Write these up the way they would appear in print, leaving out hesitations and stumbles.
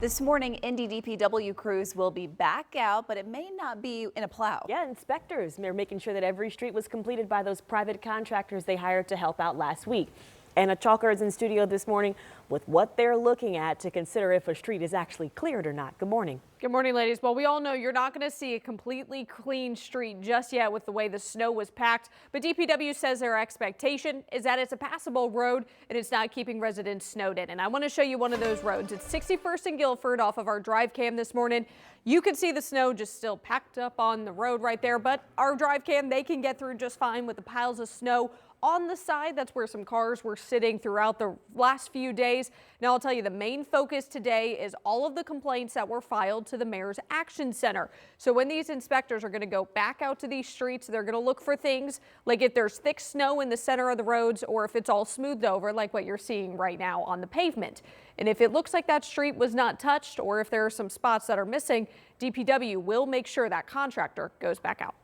This morning, Indy DPW crews will be back out, but it may not be in a plow. Yeah, inspectors, they're making sure that every street was completed by those private contractors they hired to help out last week. Anna Chalker is in studio this morning with what they're looking at to consider if a street is actually cleared or not. Good morning. Good morning, ladies. Well, we all know you're not going to see a completely clean street just yet with the way the snow was packed. But DPW says their expectation is that it's a passable road and it's not keeping residents snowed in. And I want to show you one of those roads. It's 61st and Guilford off of our drive cam this morning. You can see the snow just still packed up on the road right there. But our drive cam, they can get through just fine with the piles of snow on the side. That's where some cars were sitting throughout the last few days. Now, I'll tell you, the main focus today is all of the complaints that were filed to the Mayor's Action Center. So when these inspectors are going to go back out to these streets, they're going to look for things like if there's thick snow in the center of the roads or if it's all smoothed over like what you're seeing right now on the pavement. And if it looks like that street was not touched or if there are some spots that are missing, DPW will make sure that contractor goes back out.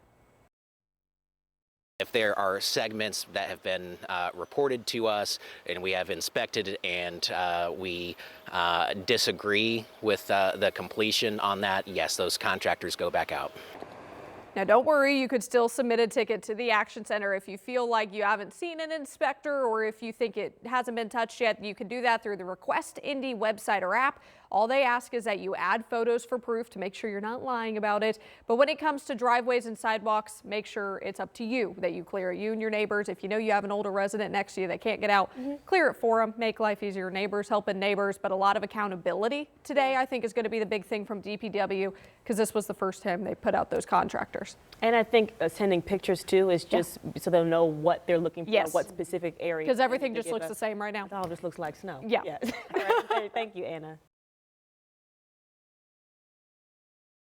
If there are segments that have been reported to us and we have inspected and we disagree with the completion on that, yes, those contractors go back out. Now, don't worry, you could still submit a ticket to the Action Center if you feel like you haven't seen an inspector or if you think it hasn't been touched yet. You can do that through the Request Indy website or app. All they ask is that you add photos for proof to make sure you're not lying about it. But when it comes to driveways and sidewalks, make sure it's up to you that you clear it, you and your neighbors. If you know you have an older resident next to you that can't get out, clear it for them, make life easier. Neighbors helping neighbors, but a lot of accountability today, I think, is going to be the big thing from DPW because this was the first time they put out those contractors. And I think sending pictures too is just so they'll know what they're looking for, what specific area. Because everything just looks the same right now. It all just looks like snow. Yeah. Yes. All right, thank you, Anna.